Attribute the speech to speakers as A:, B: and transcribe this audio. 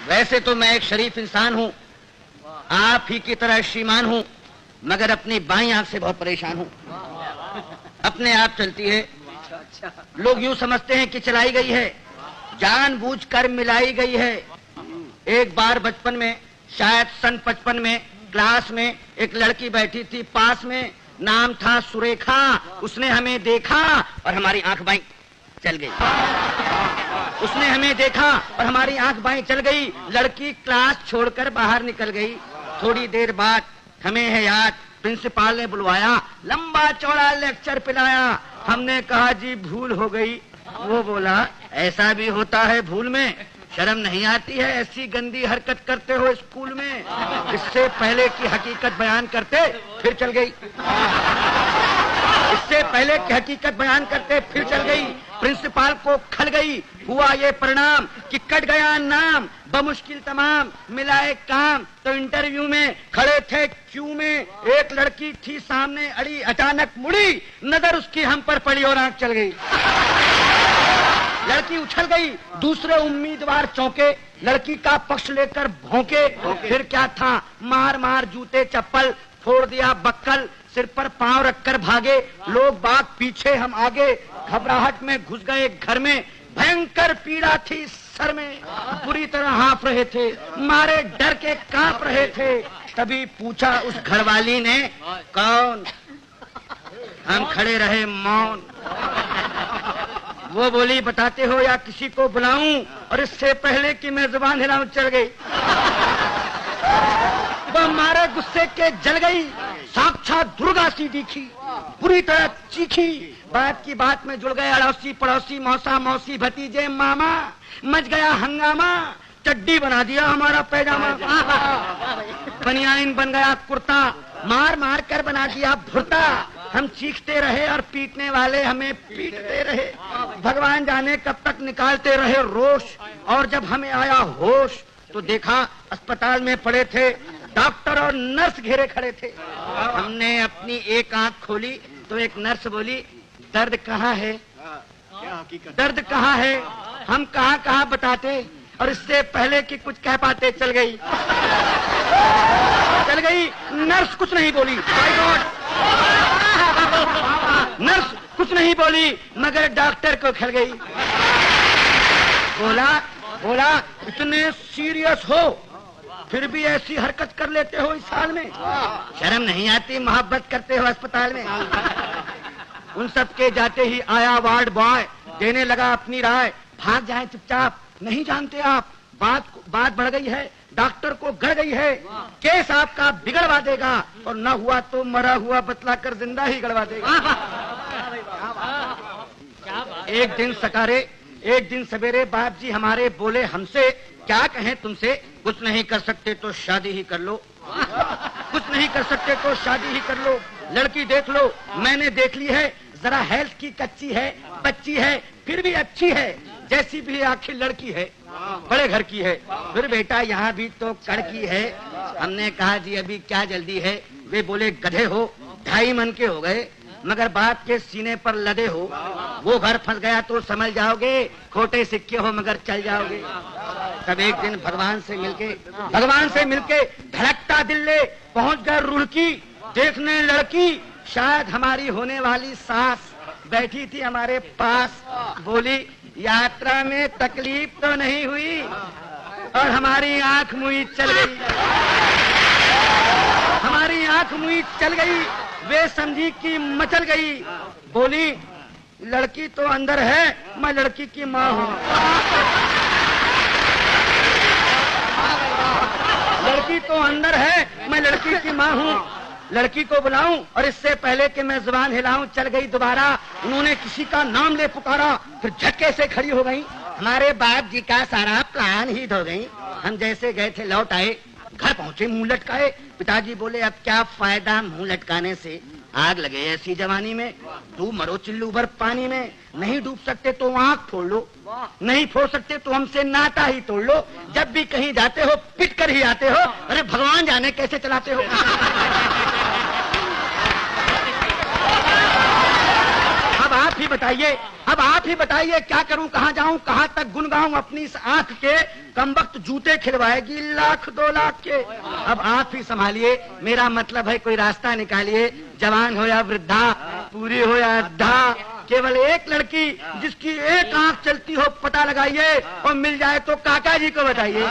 A: वैसे तो मैं एक शरीफ इंसान हूँ, आप ही की तरह श्रीमान हूँ, मगर अपनी बाईं आंख से बहुत परेशान हूँ। अपने आप चलती है, लोग यूं समझते हैं कि चलाई गई है, जानबूझकर मिलाई गई है। एक बार बचपन में, शायद सन 55 में, क्लास में एक लड़की बैठी थी पास में, नाम था सुरेखा। उसने हमें देखा और हमारी आंख बाईं चल गई। उसने हमें देखा और हमारी आंख बाईं चल गई। लड़की क्लास छोड़कर बाहर निकल गई। थोड़ी देर बाद हमें है याद, प्रिंसिपल ने बुलवाया, लंबा चौड़ा लेक्चर पिलाया। हमने कहा जी भूल हो गई। वो बोला ऐसा भी होता है भूल में, शर्म नहीं आती है ऐसी गंदी हरकत करते हो स्कूल में। इससे पहले की हकीकत बयान करते फिर चल गई। इससे पहले की हकीकत बयान करते फिर चल गई। प्रिंसिपल को खल गई। हुआ ये परिणाम कि कट गया नाम, बमुश्किल तमाम मिलाए काम। तो इंटरव्यू में खड़े थे क्यू में, एक लड़की थी सामने अड़ी, अचानक मुड़ी, नजर उसकी हम पर पड़ी और आंख चल गई। लड़की उछल गई, दूसरे उम्मीदवार चौंके, लड़की का पक्ष लेकर भौंके। फिर क्या था, मार मार जूते चप्पल, फोड़ दिया बक्कल, सिर पर पांव रखकर भागे। लोग बाग पीछे, हम आगे, घबराहट में घुस गए घर में। भयंकर पीड़ा थी सर में, बुरी तरह हाँफ रहे थे, मारे डर के कांप रहे थे। तभी पूछा उस घरवाली ने, कौन? हम खड़े रहे मौन। वो बोली बताते हो या किसी को बुलाऊं? और इससे पहले कि मैं जुबान हिलाऊं चल गई। वो हमारे गुस्से के जल गई, साक्षात दुर्गा सी दिखी, बुरी तरह चीखी। बात की बात में जुड़ गए अड़ोसी पड़ोसी, मौसा मौसी भतीजे मामा। मच गया हंगामा, चड्डी बना दिया हमारा पैजामा, बनियान बन गया कुर्ता, मार मार कर बना दिया भुर्ता। हम चीखते रहे और पीटने वाले हमें पीटते रहे। भगवान जाने कब तक निकालते रहे रोष। और जब हमें आया होश तो देखा अस्पताल में पड़े थे डॉक्टर और नर्स घेरे खड़े थे। हमने अपनी एक आंख खोली तो एक नर्स बोली, दर्द कहाँ है? दर्द कहाँ है? हम कहाँ कहाँ बताते, और इससे पहले कि कुछ कह पाते चल गई। नर्स कुछ नहीं बोली, माय गॉड। नर्स कुछ नहीं बोली, मगर डॉक्टर को खल गई। बोला इतने सीरियस हो फिर भी ऐसी हरकत कर लेते हो इस साल में? शर्म नहीं आती? मोहब्बत करते हो अस्पताल में? उन सब के जाते ही आया वार्ड बॉय, देने लगा अपनी राय, भाग जाए चुपचाप, नहीं जानते आप बात बढ़ गई है, डॉक्टर को गड़ गई है, केस आपका बिगड़वा देगा, और न हुआ तो मरा हुआ बतलाकर जिंदा ही गड़वा देगा। एक दिन सकारे, एक दिन सवेरे बाप जी हमारे बोले हमसे, क्या कहें तुमसे, कुछ नहीं कर सकते तो शादी ही कर लो, कुछ नहीं कर सकते तो शादी ही कर लो। लड़की देख लो, मैंने देख ली है, जरा हेल्थ की कच्ची है, बच्ची है, फिर भी अच्छी है, जैसी भी आखिर लड़की है, बड़े घर की है, फिर बेटा यहाँ भी तो कड़की है। हमने कहा जी अभी क्या जल्दी है? वे बोले गधे हो, 2.5 मन के हो गए, मगर बाप के सीने पर लदे हो। वो घर फंस गया तो समझ जाओगे, खोटे सिक्के हो मगर चल जाओगे। तब एक दिन भगवान से मिलके धड़कता दिल ले पहुंच गए रुड़की, देखने लड़की, शायद हमारी होने वाली सास बैठी थी हमारे पास। बोली यात्रा में तकलीफ तो नहीं हुई? और हमारी आंख मुई चल गई, हमारी आंख मुई चल गई। वे समझी कि मचल गई। बोली लड़की तो अंदर है, मैं लड़की की माँ हूँ। लड़की तो अंदर है, मैं लड़की की माँ हूँ। लड़की को बुलाऊं? और इससे पहले कि मैं जुबान हिलाऊं चल गई दोबारा। उन्होंने किसी का नाम ले पुकारा, फिर झटके से खड़ी हो गई। हमारे बाप जी का सारा प्लान ही धो गई। हम जैसे गए थे लौट आए, घर पहुंचे मुंह लटकाए। पिताजी बोले अब क्या फायदा मुंह लटकाने से, आग लगे ऐसी जवानी में, डूब मरो चिल्लू भर पानी में। नहीं डूब सकते तो आंख फोड़ लो, नहीं फोड़ सकते तो हमसे नाता ही तोड़ लो। जब भी कहीं जाते हो पिट कर ही आते हो। अरे भगवान जाने कैसे चलाते हो। अब आप ही बताइए, अब आप ही बताइए, क्या करूं, कहाँ जाऊं, कहाँ तक गुन गाऊं अपनी इस आंख के, कम वक्त जूते खिलवाएगी 1,00,000-2,00,000 के। अब आप ही संभालिए, मेरा मतलब है कोई रास्ता निकालिए, जवान हो या वृद्धा, पूरी हो या अद्धा, केवल एक लड़की जिसकी एक आंख चलती हो पता लगाइए, और मिल जाए तो काका जी को बताइए।